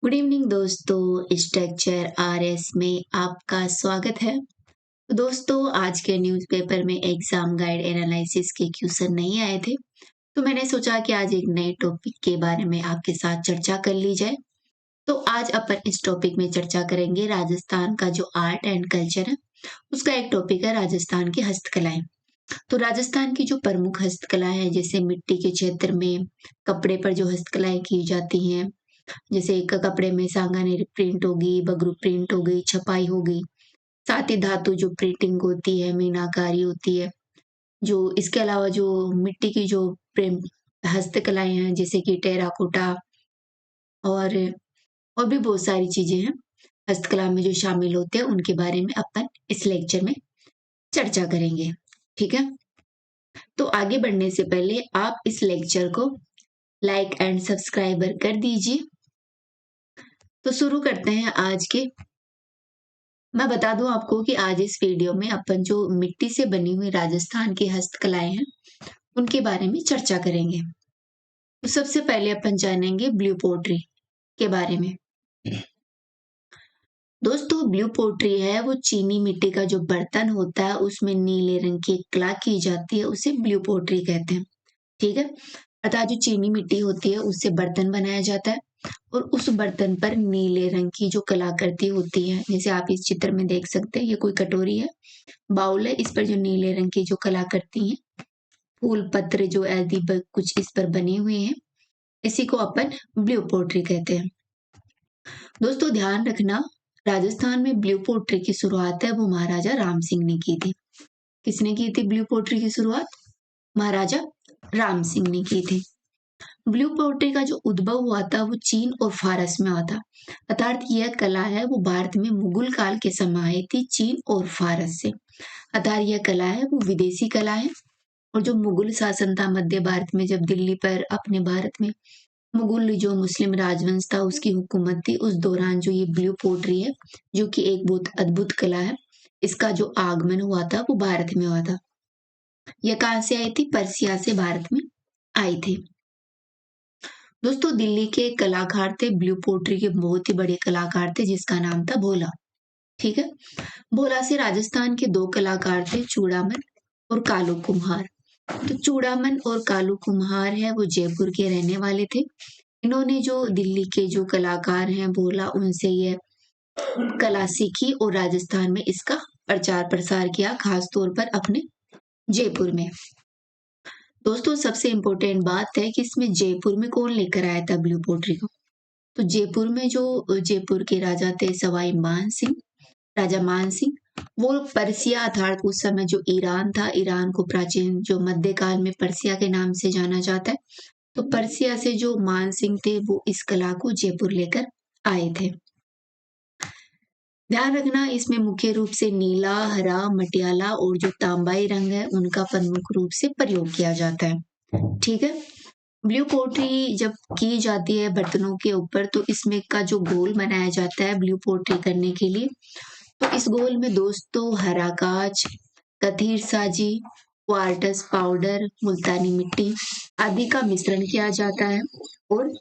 Good evening दोस्तों, structure RS में आपका स्वागत है। तो दोस्तों, आज के न्यूज़पेपर में एग्जाम गाइड एनालिसिस के क्वेश्चन नहीं आए थे, तो मैंने सोचा कि आज एक नए टॉपिक के बारे में आपके साथ चर्चा कर ली जाए। तो आज अपन इस टॉपिक में चर्चा करेंगे राजस्थान का जो आर्ट एंड कल्चर है, उसका एक टॉपिक है राजस्थान की हस्तकलाएं। तो राजस्थान की जो प्रमुख हस्तकलाएं हैं, जैसे मिट्टी के क्षेत्र में कपड़े पर जो हस्तकलाएं की जाती हैं, जैसे एक कपड़े में सांगानेरी प्रिंट होगी, बगरू प्रिंट हो गई, छपाई हो गई, साथ ही धातु जो प्रिंटिंग होती है, मीनाकारी होती है। जो इसके अलावा जो मिट्टी की जो हस्तकलाएं हैं, जैसे कि टेराकोटा और और भी बहुत सारी चीजें हैं हस्तकला में जो शामिल होते हैं, उनके बारे में अपन इस लेक्चर में चर्चा करेंगे। ठीक है, तो आगे बढ़ने से पहले आप इस लेक्चर को लाइक एंड सब्सक्राइबर कर दीजिए। तो शुरू करते हैं आज के। मैं बता दूं आपको कि आज इस वीडियो में अपन जो मिट्टी से बनी हुई राजस्थान की हस्तकलाएं हैं, उनके बारे में चर्चा करेंगे। तो सबसे पहले अपन जानेंगे ब्लू पोट्री के बारे में। दोस्तों, ब्लू पोट्री है वो चीनी मिट्टी का जो बर्तन होता है, उसमें नीले रंग की एक कला की जाती है, उसे ब्लू पोट्री कहते हैं। ठीक है, अर्थात जो चीनी मिट्टी होती है उससे बर्तन बनाया जाता है और उस बर्तन पर नीले रंग की जो कलाकृति होती है, जैसे आप इस चित्र में देख सकते हैं, ये कोई कटोरी है, बाउल है, इस पर जो नीले रंग की जो कलाकृति है, फूल पत्र जो आदि कुछ इस पर बने हुए हैं, इसी को अपन ब्लू पोट्री कहते हैं। दोस्तों ध्यान रखना, राजस्थान में ब्लू पोट्री की शुरुआत है वो महाराजा राम सिंह ने की थी। किसने की थी ब्लू पोट्री की शुरुआत? महाराजा राम सिंह ने की थी। ब्लू पोट्री का जो उद्भव हुआ था वो चीन और फारस में हुआ था, अर्थात यह कला है वो भारत में मुगल काल के समय आई थी, चीन और फारस से। अर्थात यह कला है वो विदेशी कला है। और जो मुगल शासन था मध्य भारत में, जब दिल्ली पर अपने भारत में मुगल जो मुस्लिम राजवंश था उसकी हुकूमत थी, उस दौरान जो ये ब्लू पोट्री है, जो कि एक बहुत अद्भुत कला है, इसका जो आगमन हुआ था वो भारत में हुआ था। यह कहां से आई थी? पर्सिया से भारत में आई थी। दोस्तों दिल्ली के कलाकार थे, ब्लू पोट्री के बहुत ही बड़े कलाकार थे, जिसका नाम था भोला। ठीक है, भोला से राजस्थान के दो कलाकार थे, चूड़ामन और कालू कुम्हार। तो चूड़ामन और कालू कुम्हार है वो जयपुर के रहने वाले थे। इन्होंने जो दिल्ली के जो कलाकार हैं भोला, उनसे यह कला सीखी और राजस्थान में इसका प्रचार प्रसार किया, खास तौर पर अपने जयपुर में। दोस्तों सबसे इम्पोर्टेंट बात है कि इसमें जयपुर में कौन लेकर आया था ब्लू पोट्री को? तो जयपुर में जो जयपुर के राजा थे सवाई मान सिंह, राजा मान सिंह, वो पर्सिया अर्थात उस समय जो ईरान था, ईरान को प्राचीन जो मध्यकाल में पर्सिया के नाम से जाना जाता है, तो पर्सिया से जो मान सिंह थे वो इस कला को जयपुर लेकर आए थे। ध्यान रखना, इसमें मुख्य रूप से नीला, हरा, मटियाला और जो तांबाई रंग है उनका प्रमुख रूप से प्रयोग किया जाता है। ठीक है, ब्लू पोट्री जब की जाती है बर्तनों के ऊपर, तो इसमें का जो गोल बनाया जाता है ब्लू पोट्री करने के लिए, तो इस गोल में दोस्तों हरा कांच, कथीर साजी, क्वार्टज पाउडर, मुल्तानी मिट्टी आदि का मिश्रण किया जाता है और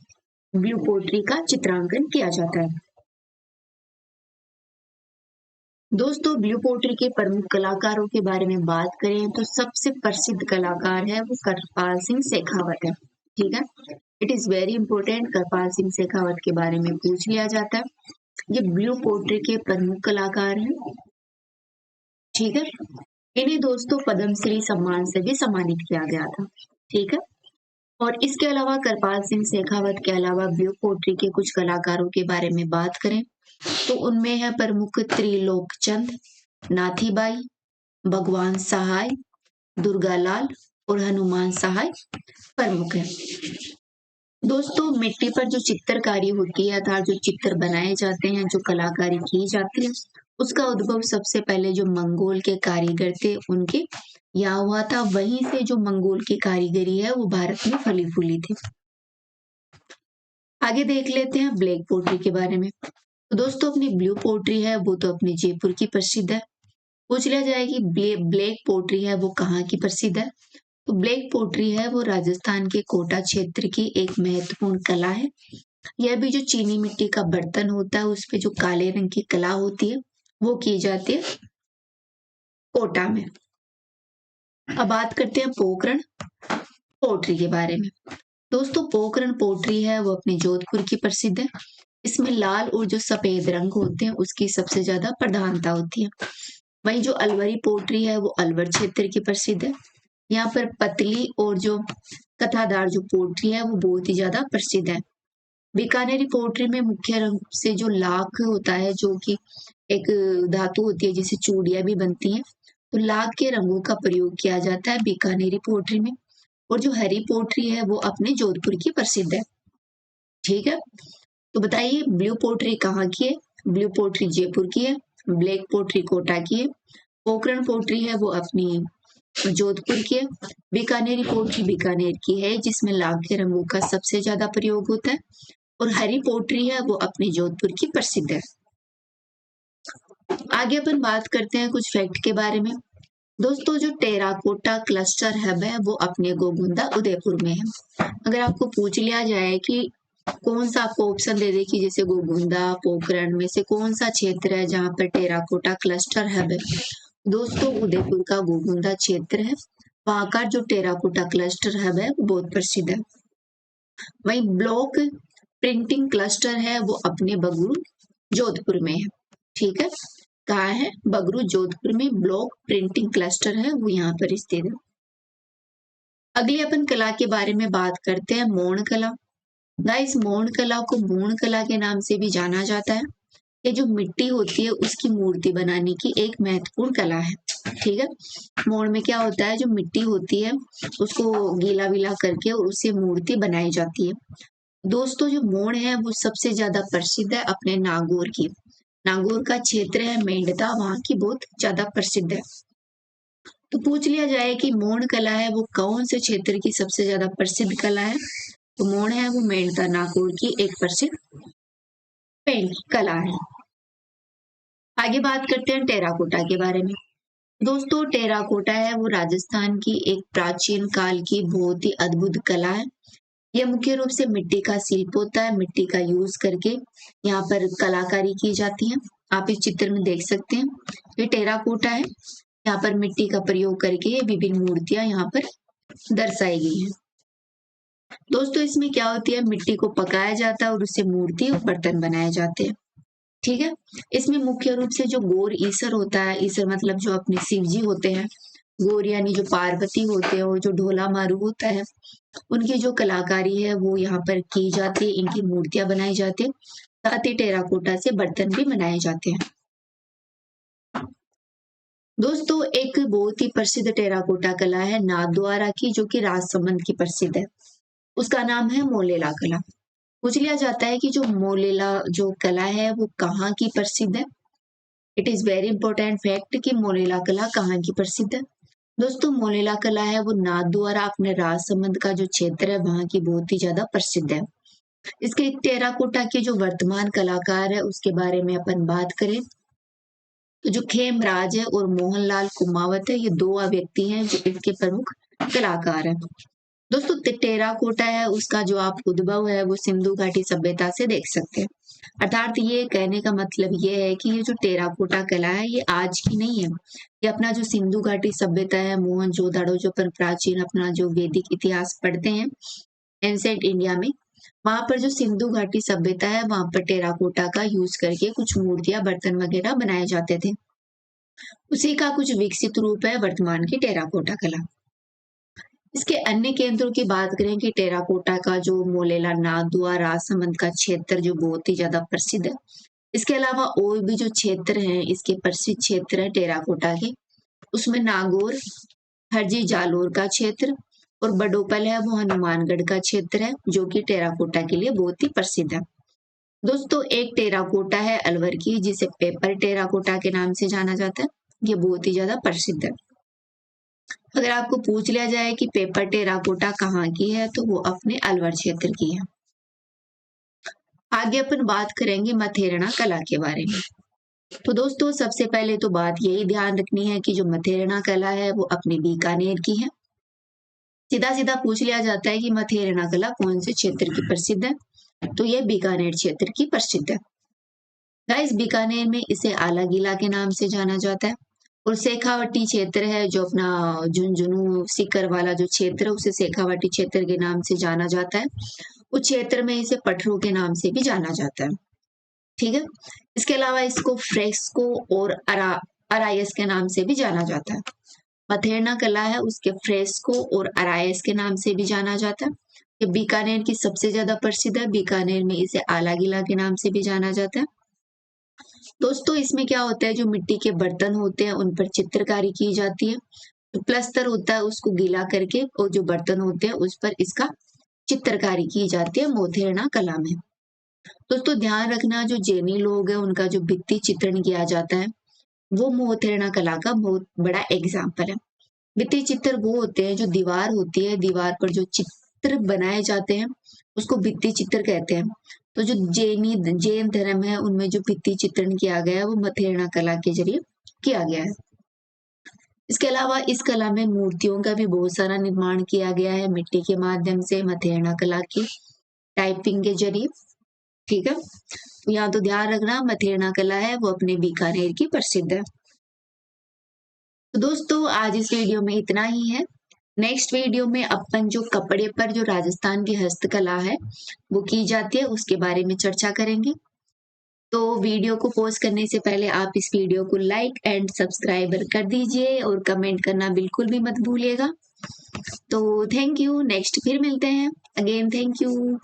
ब्लू पोट्री का चित्रांकन किया जाता है। दोस्तों ब्लू पोट्री के प्रमुख कलाकारों के बारे में बात करें तो सबसे प्रसिद्ध कलाकार है वो करपाल सिंह शेखावत है। ठीक है, it is very important, Karpal Singh Shekhawat के बारे में पूछ लिया जाता है। ये ब्लू पोट्री के प्रमुख कलाकार हैं। ठीक है, इन्हें दोस्तों पद्मश्री सम्मान से भी सम्मानित किया गया था। ठीक है, और इसके अलावा करपाल सिंह शेखावत के अलावा ब्लू पोट्री के कुछ कलाकारों के बारे में बात करें तो उनमें है प्रमुख त्रिलोकचंद, नाथीबाई, भगवान सहाय, दुर्गालाल और हनुमान सहाय प्रमुख है। दोस्तों मिट्टी पर जो चित्रकारी होती है अर्थात जो चित्र बनाए जाते हैं, जो कलाकारी की जाती है, उसका उद्भव सबसे पहले जो मंगोल के कारीगर थे उनके यहाँ हुआ था। वहीं से जो मंगोल की कारीगरी है वो भारत में फली फूली थी। आगे देख लेते हैं ब्लैक पोट्री के बारे में। तो दोस्तों अपनी ब्लू पोट्री है वो तो अपने जयपुर की प्रसिद्ध है। पूछ लिया जाए कि ब्लैक पोट्री है वो कहाँ की प्रसिद्ध है, तो ब्लैक पोट्री है वो राजस्थान के कोटा क्षेत्र की एक महत्वपूर्ण कला है, यह भी जो चीनी मिट्टी का बर्तन होता है उस पे जो काले रंग की कला होती है वो की जाती है कोटा में। अब बात करते हैं पोखरण पोट्री के बारे में। दोस्तों पोखरण पोट्री है वो अपने जोधपुर की प्रसिद्ध है। इसमें लाल और जो सफेद रंग होते हैं उसकी सबसे ज्यादा प्रधानता होती है। वहीं जो अलवरी पोट्री है वो अलवर क्षेत्र की प्रसिद्ध है। यहाँ पर पतली और जो कथादार जो पोट्री है वो बहुत ही ज्यादा प्रसिद्ध है। बीकानेरी पोट्री में मुख्य रूप से जो लाख होता है जो कि एक धातु होती है जिससे चूड़ियां भी बनती हैं, तो लाख के रंगों का प्रयोग किया जाता है बीकानेरी पोट्री में। और जो हरी पोट्री है वो अपने जोधपुर की प्रसिद्ध है। ठीक है, तो बताइए ब्लू पोट्री कहाँ की है? ब्लू पोट्री जयपुर की है। ब्लैक पोट्री कोटा की है। पोखरण पोट्री है वो अपनी जोधपुर की है। बीकानेरी पोट्री बीकानेर की है जिसमें लाख के रंगों का सबसे ज्यादा प्रयोग होता है। और हरी पोट्री है वो अपने जोधपुर की प्रसिद्ध है। आगे अपन बात करते हैं कुछ फैक्ट के बारे में। दोस्तों जो टेराकोटा क्लस्टर हब है वो अपने गोगुंदा उदयपुर में है। अगर आपको पूछ लिया जाए कि कौन सा आपको ऑप्शन दे दे कि जैसे गोगुंदा पोखरण में से कौन सा क्षेत्र है जहाँ पर टेराकोटा क्लस्टर हब है, दोस्तों उदयपुर का गोगुंदा क्षेत्र है। वहां का जो टेराकोटा क्लस्टर हब है वो बहुत प्रसिद्ध है। वहीं ब्लॉक प्रिंटिंग क्लस्टर है वो अपने बगरू जोधपुर में है। ठीक है, कहाँ है? बगरू जोधपुर में ब्लॉक प्रिंटिंग क्लस्टर है वो यहाँ पर स्थित है। अगली अपन कला के बारे में बात करते हैं मोहन कला। गाइस मोहन कला को मोहन कला के नाम से भी जाना जाता है। ये जो मिट्टी होती है उसकी मूर्ति बनाने की एक महत्वपूर्ण कला है। ठीक है, मोहन में क्या होता है जो मिट्टी होती है उसको गीला विला करके और उससे मूर्ति बनाई जाती है। दोस्तों जो मोहन है वो सबसे ज्यादा प्रसिद्ध है अपने नागौर की। नागौर का क्षेत्र है मेंढता, वहां की बहुत ज्यादा प्रसिद्ध है। तो पूछ लिया जाए कि मोहन कला है वो कौन से क्षेत्र की सबसे ज्यादा प्रसिद्ध कला है, तो मोहन है वो मेंढता नागौर की एक प्रसिद्ध पेंट कला है। आगे बात करते हैं टेराकोटा के बारे में। दोस्तों टेराकोटा है वो राजस्थान की एक प्राचीन काल की बहुत ही अद्भुत कला है। यह मुख्य रूप से मिट्टी का शिल्प होता है। मिट्टी का यूज करके यहाँ पर कलाकारी की जाती है। आप इस चित्र में देख सकते हैं ये टेराकोटा है। यहाँ पर मिट्टी का प्रयोग करके विभिन्न मूर्तियां यहाँ पर दर्शाई गई हैं। दोस्तों इसमें क्या होती है, मिट्टी को पकाया जाता है और उससे मूर्ति और बर्तन बनाए जाते हैं। ठीक है, इसमें मुख्य रूप से जो गौर ईसर होता है, ईसर मतलब जो अपने शिव जी होते हैं, गौर यानी जो पार्वती होते हैं और जो ढोला मारू होता है, उनकी जो कलाकारी है वो यहाँ पर की जाती है। इनकी मूर्तियां बनाई जाती है, साथ ही टेराकोटा से बर्तन भी बनाए जाते हैं। दोस्तों एक बहुत ही प्रसिद्ध टेराकोटा कला है नाथद्वारा की जो कि राजसमंद की प्रसिद्ध है। उसका नाम है मोलेला कला। पूछ लिया जाता है कि जो मोलेला जो कला है वो कहाँ की प्रसिद्ध है। It is very important fact कि मोलेला कला कहाँ की प्रसिद्ध है। दोस्तों मोलेला कला है वो नाथद्वारा अपने राजसमंद का जो क्षेत्र है वहां की बहुत ही ज्यादा प्रसिद्ध है। इसके टेराकोटा के जो वर्तमान कलाकार है उसके बारे में अपन बात करें तो जो खेमराज है और मोहनलाल कुमावत है, ये दो व्यक्ति हैं जो इसके प्रमुख कलाकार हैं। दोस्तों टेराकोटा है उसका जो आप उद्भव है वो सिंधु घाटी सभ्यता से देख सकते हैं। अर्थात ये कहने का मतलब ये है कि ये जो टेराकोटा कला है ये आज की नहीं है। ये अपना जो सिंधु घाटी सभ्यता है, मोहनजोदड़ो जो अपन प्राचीन अपना जो वैदिक इतिहास पढ़ते हैं एंसेंट इंडिया में, वहां पर जो सिंधु घाटी सभ्यता है वहां पर टेराकोटा का यूज करके कुछ मूर्तियां बर्तन वगैरह बनाए जाते थे। उसी का कुछ विकसित रूप है वर्तमान की टेराकोटा कला। इसके अन्य केंद्रों की बात करें कि टेराकोटा का जो मोलेला नाथद्वारा राजसमंद का क्षेत्र जो बहुत ही ज्यादा प्रसिद्ध है। इसके अलावा और भी जो क्षेत्र हैं इसके प्रसिद्ध क्षेत्र है टेराकोटा के, उसमें नागौर, हरजी जालोर का क्षेत्र और बडोपल है वो हनुमानगढ़ का क्षेत्र है जो कि टेराकोटा के लिए बहुत ही प्रसिद्ध है। दोस्तों एक टेराकोटा है अलवर की जिसे पेपर टेराकोटा के नाम से जाना जाता है। ये बहुत ही ज्यादा प्रसिद्ध है। अगर आपको पूछ लिया जाए कि पेपर टेराकोटा कहाँ की है तो वो अपने अलवर क्षेत्र की है। आगे अपन बात करेंगे मथेरना कला के बारे में। तो दोस्तों सबसे पहले तो बात यही ध्यान रखनी है कि जो मथेरना कला है वो अपने बीकानेर की है। सीधा सीधा पूछ लिया जाता है कि मथेरना कला कौन से क्षेत्र की प्रसिद्ध है। तो ये बीकानेर क्षेत्र की प्रसिद्ध है। गाइस बीकानेर में इसे आला किला के नाम से जाना जाता है। और शेखावटी क्षेत्र है जो अपना झुंझुनू सीकर वाला जो क्षेत्र है उसे शेखावटी क्षेत्र के नाम से जाना जाता है। उस क्षेत्र में इसे पटरू के नाम से भी जाना जाता है। ठीक है। इसके अलावा इसको फ्रेस्को और अरायस के नाम से भी जाना जाता है। मथेरना कला है उसके फ्रेस्को और अरायस के नाम से भी जाना जाता है। ये बीकानेर की सबसे ज्यादा प्रसिद्ध है। बीकानेर में इसे आला किला के नाम से भी जाना जाता है। दोस्तों इसमें क्या होता है, जो मिट्टी के बर्तन होते हैं उन पर चित्रकारी की जाती है। जो प्लस्तर होता है उसको गीला करके और जो बर्तन होते हैं उस पर इसका चित्रकारी की जाती है मोथेरना कला में। दोस्तों ध्यान रखना, जो जैनी लोग हैं उनका जो भित्ति चित्रण किया जाता है वो मोथेरना कला का बहुत बड़ा एग्जाम्पल है। भित्ति चित्र वो होते हैं जो दीवार होती है, दीवार पर जो चित्र बनाए जाते हैं उसको भित्ति चित्र कहते हैं। तो जो जैन धर्म है उनमें जो भित्ति चित्रण किया गया है वो मोथेरना कला के जरिए किया गया है। इसके अलावा इस कला में मूर्तियों का भी बहुत सारा निर्माण किया गया है मिट्टी के माध्यम से, मोथेरना कला की टाइपिंग के जरिए। ठीक है। तो यहाँ तो ध्यान रखना, मोथेरना कला है वो अपने बीकानेर की प्रसिद्ध है। तो दोस्तों आज इस वीडियो में इतना ही है। नेक्स्ट वीडियो में अपन जो कपड़े पर जो राजस्थान की हस्तकला है वो की जाती है उसके बारे में चर्चा करेंगे। तो वीडियो को पॉज करने से पहले आप इस वीडियो को लाइक एंड सब्सक्राइब कर दीजिए और कमेंट करना बिल्कुल भी मत भूलिएगा। तो थैंक यू, नेक्स्ट फिर मिलते हैं। Again thank you.